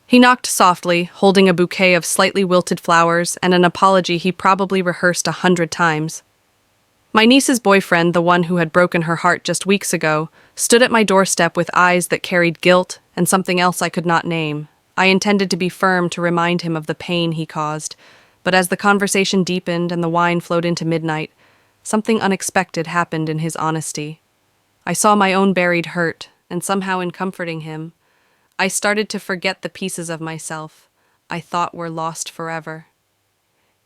He knocked softly, holding a bouquet of slightly wilted flowers and an apology he probably rehearsed 100 times. My niece's boyfriend, the one who had broken her heart just weeks ago, stood at my doorstep with eyes that carried guilt and something else I could not name. I intended to be firm to remind him of the pain he caused, but as the conversation deepened and the wine flowed into midnight, something unexpected happened in his honesty. I saw my own buried hurt, and somehow in comforting him, I started to forget the pieces of myself I thought were lost forever.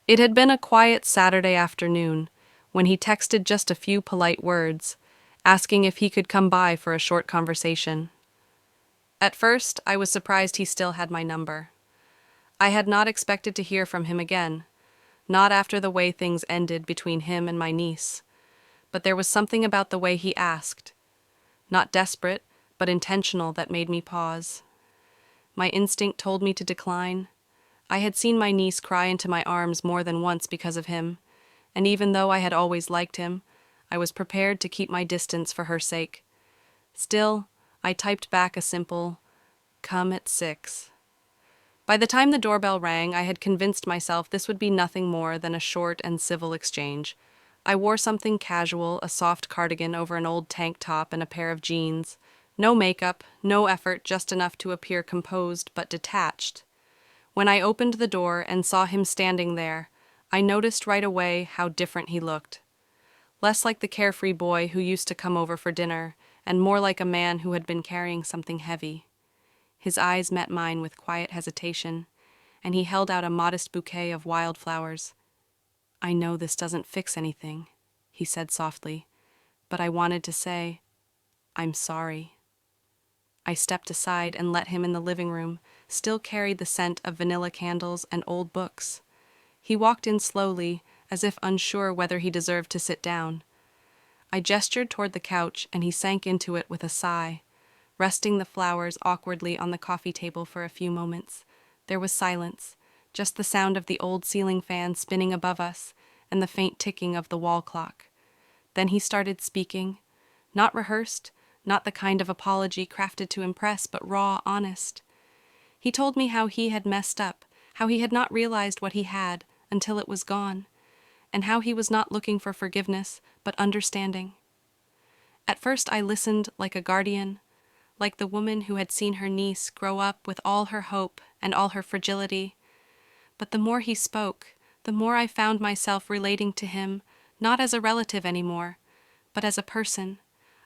It had been a quiet Saturday afternoon when he texted just a few polite words, asking if he could come by for a short conversation. At first, I was surprised he still had my number. I had not expected to hear from him again, not after the way things ended between him and my niece. But there was something about the way he asked, not desperate, but intentional, that made me pause. My instinct told me to decline. I had seen my niece cry into my arms more than once because of him, and even though I had always liked him, I was prepared to keep my distance for her sake. Still, I typed back a simple, "Come at 6." By the time the doorbell rang, I had convinced myself this would be nothing more than a short and civil exchange. I wore something casual, a soft cardigan over an old tank top and a pair of jeans. No makeup, no effort, just enough to appear composed but detached. When I opened the door and saw him standing there, I noticed right away how different he looked. Less like the carefree boy who used to come over for dinner, and more like a man who had been carrying something heavy. His eyes met mine with quiet hesitation, and he held out a modest bouquet of wildflowers. "I know this doesn't fix anything," he said softly, "but I wanted to say, I'm sorry." I stepped aside and let him in the living room, still carried the scent of vanilla candles and old books. He walked in slowly, as if unsure whether he deserved to sit down. I gestured toward the couch, and he sank into it with a sigh, resting the flowers awkwardly on the coffee table for a few moments. There was silence, just the sound of the old ceiling fan spinning above us and the faint ticking of the wall clock. Then he started speaking, not rehearsed, not the kind of apology crafted to impress, but raw, honest. He told me how he had messed up, how he had not realized what he had until it was gone, and how he was not looking for forgiveness, but understanding. At first I listened like a guardian, like the woman who had seen her niece grow up with all her hope and all her fragility. But the more he spoke, the more I found myself relating to him, not as a relative anymore, but as a person,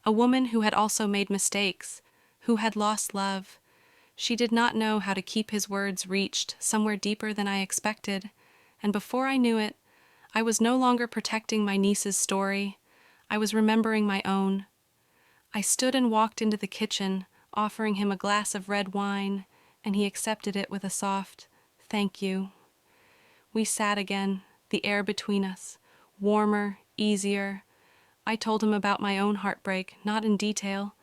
a woman who had also made mistakes, who had lost love. She did not know how to keep his words reached somewhere deeper than I expected, and before I knew it, I was no longer protecting my niece's story. I was remembering my own. I stood and walked into the kitchen, offering him a glass of red wine, and he accepted it with a soft, "Thank you." We sat again, the air between us, warmer, easier. I told him about my own heartbreak, not in detail,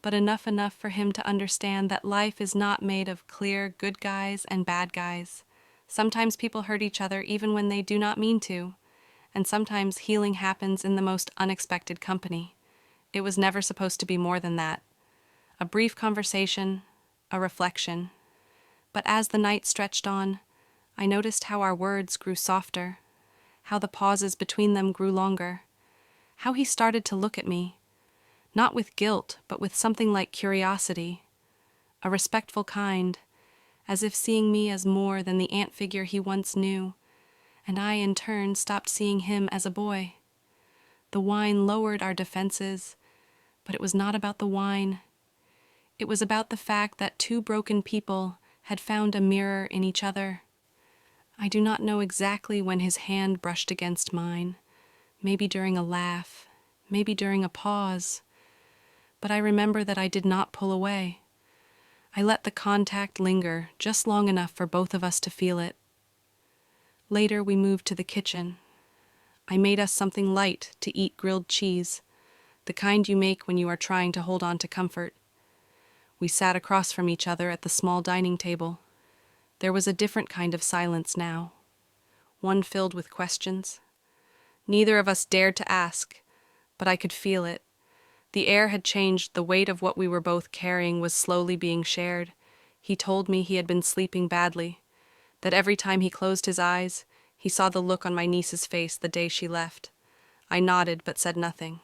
but enough for him to understand that life is not made of clear good guys and bad guys. Sometimes people hurt each other even when they do not mean to, and sometimes healing happens in the most unexpected company. It was never supposed to be more than that. A brief conversation, a reflection. But as the night stretched on, I noticed how our words grew softer, how the pauses between them grew longer, how he started to look at me, not with guilt, but with something like curiosity, a respectful kind, as if seeing me as more than the aunt figure he once knew, and I, in turn, stopped seeing him as a boy. The wine lowered our defenses, but it was not about the wine. It was about the fact that two broken people had found a mirror in each other. I do not know exactly when his hand brushed against mine, maybe during a laugh, maybe during a pause, but I remember that I did not pull away. I let the contact linger just long enough for both of us to feel it. Later we moved to the kitchen. I made us something light to eat, grilled cheese, the kind you make when you are trying to hold on to comfort. We sat across from each other at the small dining table. There was a different kind of silence now, one filled with questions. Neither of us dared to ask, but I could feel it. The air had changed, the weight of what we were both carrying was slowly being shared. He told me he had been sleeping badly, that every time he closed his eyes, he saw the look on my niece's face the day she left. I nodded but said nothing.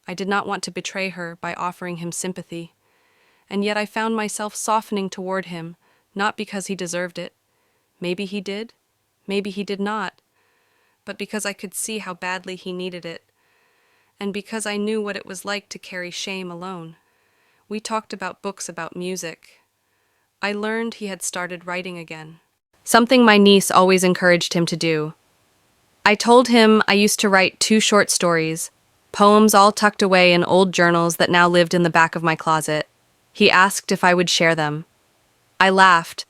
I did not want to betray her by offering him sympathy, and yet I found myself softening toward him, not because he deserved it. Maybe he did, maybe he did not, but because I could see how badly he needed it, and because I knew what it was like to carry shame alone. We talked about books, about music. I learned he had started writing again, something my niece always encouraged him to do. I told him I used to write 2 short stories, poems all tucked away in old journals that now lived in the back of my closet. He asked if I would share them. I laughed,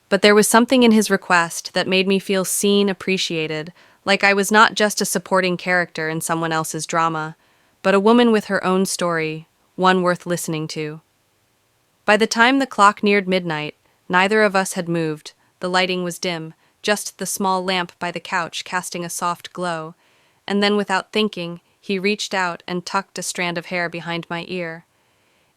but there was something in his request that made me feel seen, appreciated, like I was not just a supporting character in someone else's drama, but a woman with her own story, one worth listening to. By the time the clock neared midnight, neither of us had moved. The lighting was dim, just the small lamp by the couch casting a soft glow, and then without thinking, he reached out and tucked a strand of hair behind my ear.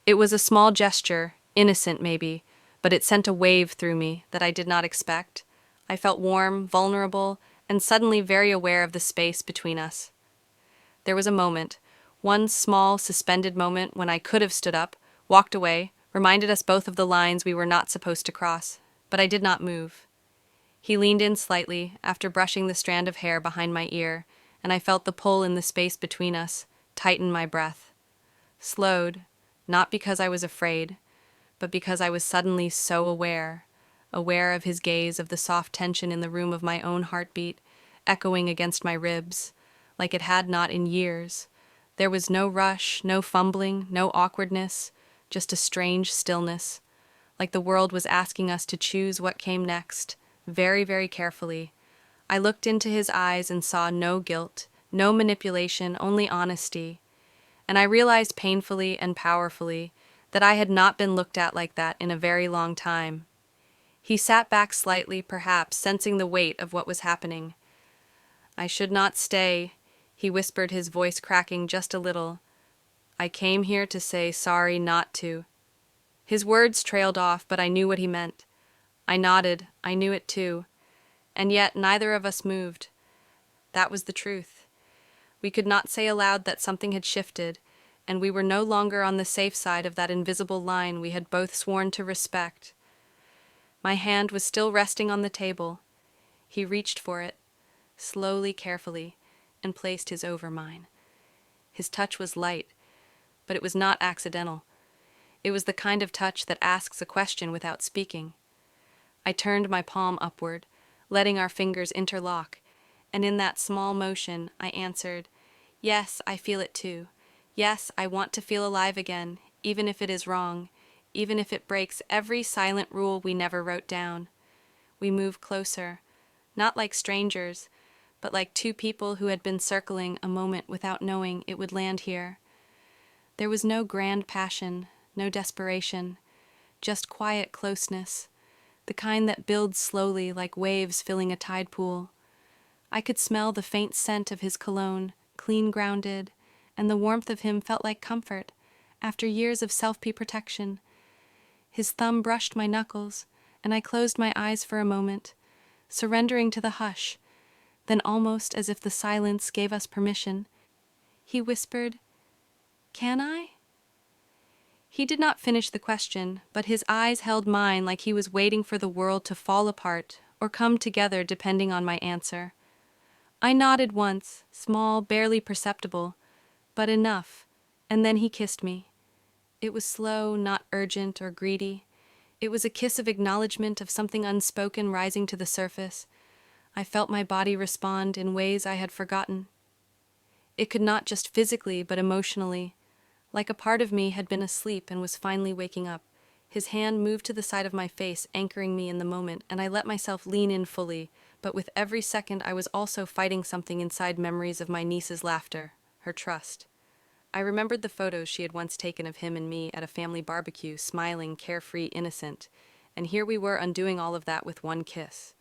It was a small gesture, innocent maybe, but it sent a wave through me that I did not expect. I felt warm, vulnerable, and suddenly very aware of the space between us. There was a moment, one small, suspended moment when I could have stood up, walked away, reminded us both of the lines we were not supposed to cross, but I did not move. He leaned in slightly after brushing the strand of hair behind my ear, and I felt the pull in the space between us, tighten my breath. Slowed, not because I was afraid, but because I was suddenly so aware of his gaze, of the soft tension in the room, of my own heartbeat, echoing against my ribs, like it had not in years. There was no rush, no fumbling, no awkwardness, just a strange stillness, like the world was asking us to choose what came next, very, very carefully. I looked into his eyes and saw no guilt, no manipulation, only honesty. And I realized painfully and powerfully that I had not been looked at like that in a very long time. He sat back slightly, perhaps sensing the weight of what was happening. "I should not stay," he whispered, his voice cracking just a little. "I came here to say sorry not to." His words trailed off, but I knew what he meant. I nodded, I knew it too. And yet neither of us moved. That was the truth. We could not say aloud that something had shifted, and we were no longer on the safe side of that invisible line we had both sworn to respect. My hand was still resting on the table. He reached for it, slowly, carefully, and placed his over mine. His touch was light, but it was not accidental. It was the kind of touch that asks a question without speaking. I turned my palm upward, letting our fingers interlock, and in that small motion I answered, "Yes, I feel it too. Yes, I want to feel alive again, even if it is wrong, even if it breaks every silent rule we never wrote down." We moved closer, not like strangers, but like 2 people who had been circling a moment without knowing it would land here. There was no grand passion, no desperation, just quiet closeness, the kind that builds slowly like waves filling a tide pool. I could smell the faint scent of his cologne, clean grounded, and the warmth of him felt like comfort, after years of self-protection. His thumb brushed my knuckles, and I closed my eyes for a moment, surrendering to the hush. Then, almost as if the silence gave us permission, he whispered, "Can I?" He did not finish the question, but his eyes held mine like he was waiting for the world to fall apart or come together depending on my answer. I nodded once, small, barely perceptible, but enough, and then he kissed me. It was slow, not urgent or greedy. It was a kiss of acknowledgement of something unspoken rising to the surface. I felt my body respond in ways I had forgotten. It could not just physically, but emotionally. Like a part of me had been asleep and was finally waking up. His hand moved to the side of my face, anchoring me in the moment, and I let myself lean in fully, but with every second I was also fighting something inside, memories of my niece's laughter, her trust. I remembered the photos she had once taken of him and me at a family barbecue, smiling, carefree, innocent, and here we were undoing all of that with one kiss.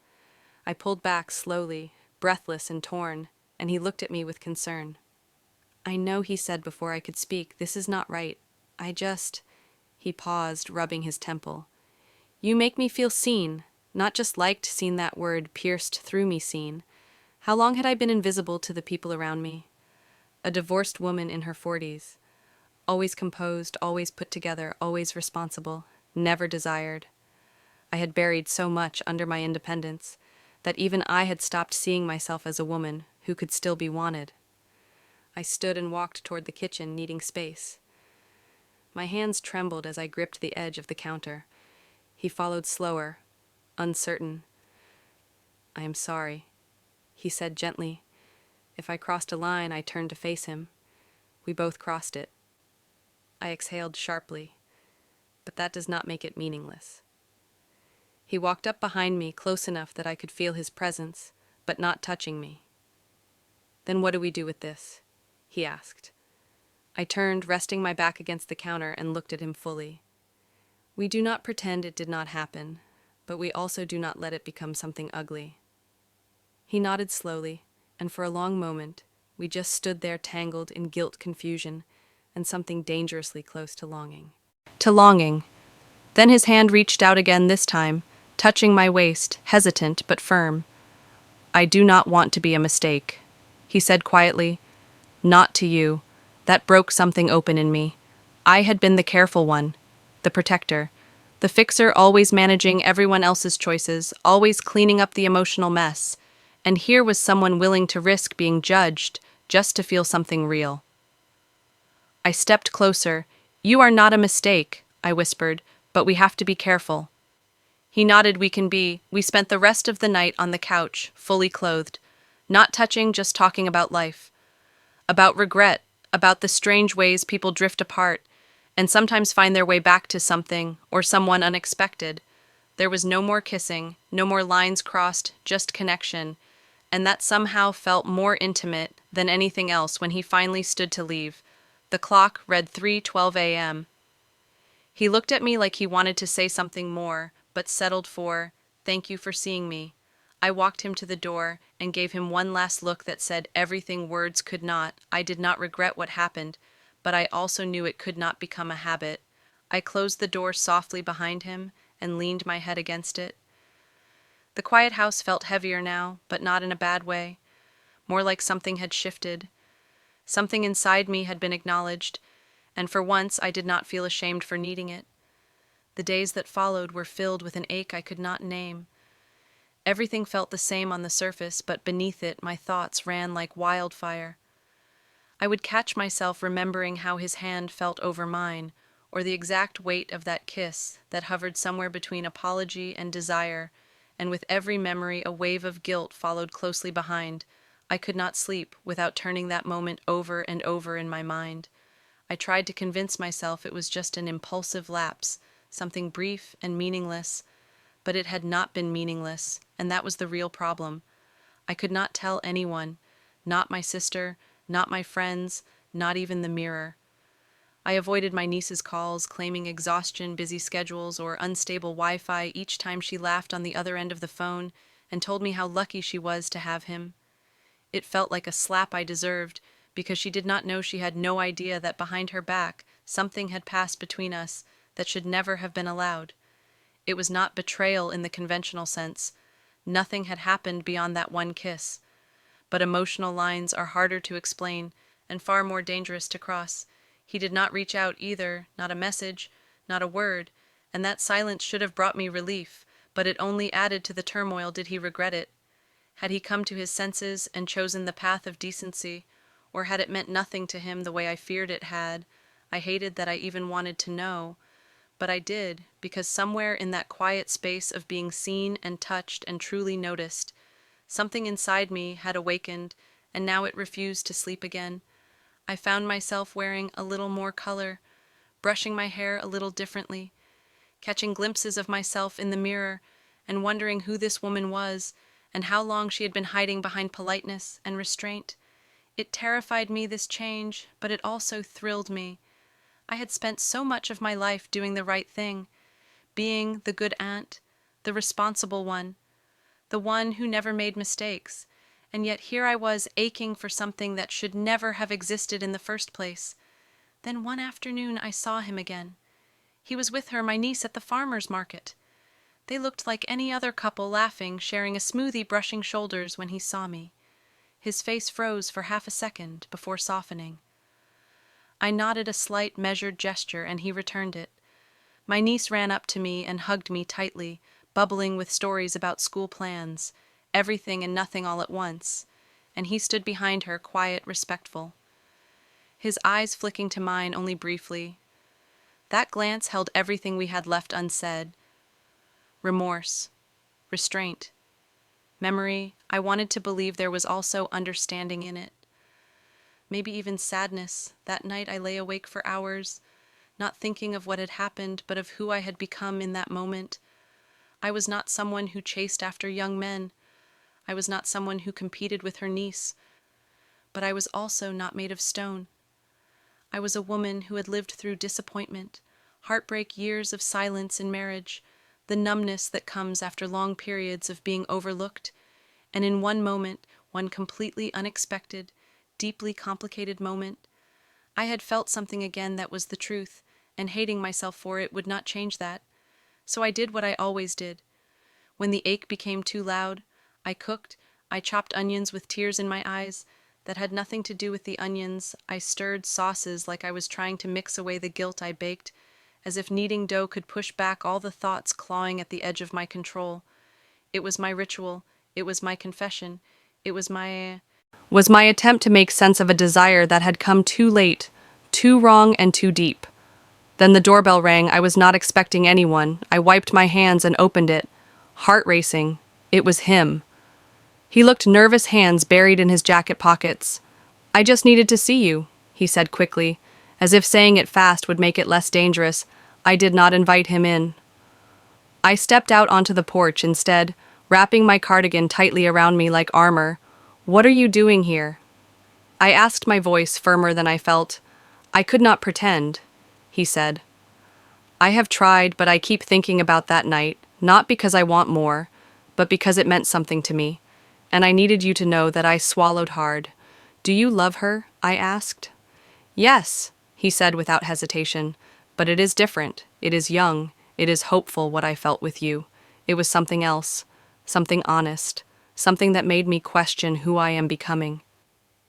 I pulled back slowly, breathless and torn, and he looked at me with concern. "I know," he said before I could speak, "this is not right. I just—" He paused, rubbing his temple. You make me feel seen, not just liked, seen that word, pierced through me seen. How long had I been invisible to the people around me? A divorced woman in her 40s. Always composed, always put together, always responsible, never desired. I had buried so much under my independence that even I had stopped seeing myself as a woman who could still be wanted. I stood and walked toward the kitchen, needing space. My hands trembled as I gripped the edge of the counter. He followed slower, uncertain. "I am sorry," he said gently. If I crossed a line, I turned to face him. We both crossed it. I exhaled sharply, but that does not make it meaningless. He walked up behind me, close enough that I could feel his presence, but not touching me. "Then what do we do with this?" he asked. I turned, resting my back against the counter, and looked at him fully. "We do not pretend it did not happen, but we also do not let it become something ugly." He nodded slowly, and for a long moment, we just stood there tangled in guilt, confusion, and something dangerously close to longing. Then his hand reached out again, this time, touching my waist, hesitant but firm. "I do not want to be a mistake," he said quietly. "Not to you." That broke something open in me. I had been the careful one, the protector, the fixer, always managing everyone else's choices, always cleaning up the emotional mess. And here was someone willing to risk being judged just to feel something real. I stepped closer. "You are not a mistake," I whispered, "but we have to be careful." He nodded. We spent the rest of the night on the couch, fully clothed, not touching, just talking about life, about regret, about the strange ways people drift apart and sometimes find their way back to something or someone unexpected. There was no more kissing, no more lines crossed, just connection, and that somehow felt more intimate than anything else when he finally stood to leave. The clock read 3:12 a.m. He looked at me like he wanted to say something more, but settled for, "Thank you for seeing me." I walked him to the door and gave him one last look that said everything words could not. I did not regret what happened, but I also knew it could not become a habit. I closed the door softly behind him and leaned my head against it. The quiet house felt heavier now, but not in a bad way. More like something had shifted. Something inside me had been acknowledged, and for once I did not feel ashamed for needing it. The days that followed were filled with an ache I could not name. Everything felt the same on the surface, but beneath it my thoughts ran like wildfire. I would catch myself remembering how his hand felt over mine, or the exact weight of that kiss that hovered somewhere between apology and desire, and with every memory a wave of guilt followed closely behind. I could not sleep without turning that moment over and over in my mind. I tried to convince myself it was just an impulsive lapse, something brief and meaningless, but it had not been meaningless, and that was the real problem. I could not tell anyone, not my sister, not my friends, not even the mirror. I avoided my niece's calls, claiming exhaustion, busy schedules, or unstable Wi-Fi each time she laughed on the other end of the phone and told me how lucky she was to have him. It felt like a slap I deserved, because she did not know, she had no idea that behind her back something had passed between us that should never have been allowed. It was not betrayal in the conventional sense. Nothing had happened beyond that one kiss. But emotional lines are harder to explain and far more dangerous to cross. He did not reach out either, not a message, not a word, and that silence should have brought me relief, but it only added to the turmoil. Did he regret it? Had he come to his senses and chosen the path of decency, or had it meant nothing to him the way I feared it had? I hated that I even wanted to know, but I did, because somewhere in that quiet space of being seen and touched and truly noticed, something inside me had awakened, and now it refused to sleep again. I found myself wearing a little more color, brushing my hair a little differently, catching glimpses of myself in the mirror, and wondering who this woman was, and how long she had been hiding behind politeness and restraint. It terrified me, this change, but it also thrilled me. I had spent so much of my life doing the right thing, being the good aunt, the responsible one, the one who never made mistakes, and yet here I was aching for something that should never have existed in the first place. Then one afternoon I saw him again. He was with her, my niece, at the farmer's market. They looked like any other couple laughing, sharing a smoothie, brushing shoulders when he saw me. His face froze for half a second before softening. I nodded a slight, measured gesture, and he returned it. My niece ran up to me and hugged me tightly, bubbling with stories about school plans, everything and nothing all at once, and he stood behind her, quiet, respectful. His eyes flicking to mine only briefly. That glance held everything we had left unsaid. Remorse, restraint, memory. I wanted to believe there was also understanding in it. Maybe even sadness. That night I lay awake for hours, not thinking of what had happened, but of who I had become in that moment. I was not someone who chased after young men. I was not someone who competed with her niece. But I was also not made of stone. I was a woman who had lived through disappointment, heartbreak, years of silence in marriage, the numbness that comes after long periods of being overlooked, and in one moment, one completely unexpected, deeply complicated moment, I had felt something again that was the truth, and hating myself for it would not change that. So I did what I always did. When the ache became too loud, I cooked, I chopped onions with tears in my eyes. That had nothing to do with the onions. I stirred sauces like I was trying to mix away the guilt I baked, as if kneading dough could push back all the thoughts clawing at the edge of my control. It was my ritual. It was my confession. It was my attempt to make sense of a desire that had come too late, too wrong, and too deep. Then the doorbell rang. I was not expecting anyone. I wiped my hands and opened it, heart racing. It was him. He looked nervous, hands buried in his jacket pockets. "I just needed to see you," he said quickly, as if saying it fast would make it less dangerous. I did not invite him in. I stepped out onto the porch instead, wrapping my cardigan tightly around me like armor. "What are you doing here?" I asked, my voice firmer than I felt. "I could not pretend," he said. "I have tried, but I keep thinking about that night, not because I want more, but because it meant something to me. And I needed you to know that I swallowed hard." "Do you love her?" I asked. "Yes," he said without hesitation, "but it is different. It is young. It is hopeful what I felt with you. It was something else, something honest, something that made me question who I am becoming."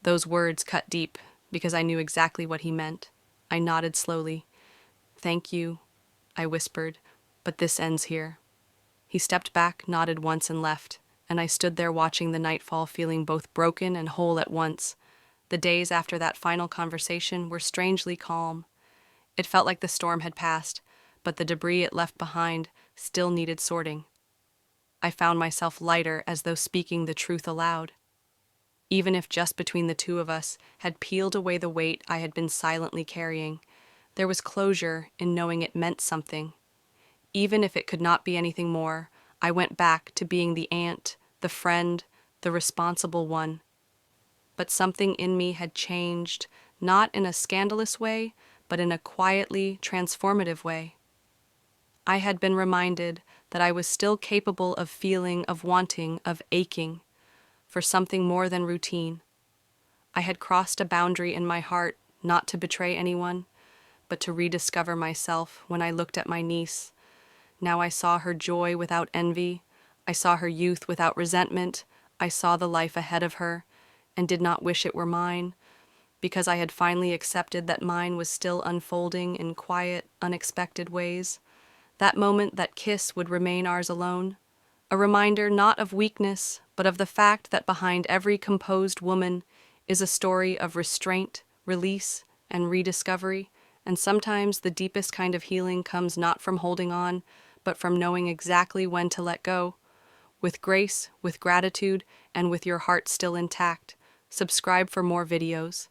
Those words cut deep, because I knew exactly what he meant. I nodded slowly. "Thank you," I whispered, "but this ends here." He stepped back, nodded once, and left, and I stood there watching the nightfall, feeling both broken and whole at once. The days after that final conversation were strangely calm. It felt like the storm had passed, but the debris it left behind still needed sorting. I found myself lighter, as though speaking the truth aloud. Even if just between the two of us had peeled away the weight I had been silently carrying, there was closure in knowing it meant something. Even if it could not be anything more, I went back to being the aunt, the friend, the responsible one. But something in me had changed, not in a scandalous way, but in a quietly transformative way. I had been reminded that I was still capable of feeling, of wanting, of aching, for something more than routine. I had crossed a boundary in my heart, not to betray anyone, but to rediscover myself. When I looked at my niece, now I saw her joy without envy. I saw her youth without resentment. I saw the life ahead of her, and did not wish it were mine, because I had finally accepted that mine was still unfolding in quiet, unexpected ways. That moment, that kiss, would remain ours alone. A reminder not of weakness, but of the fact that behind every composed woman is a story of restraint, release, and rediscovery. And sometimes the deepest kind of healing comes not from holding on, but from knowing exactly when to let go. With grace, with gratitude, and with your heart still intact. Subscribe for more videos.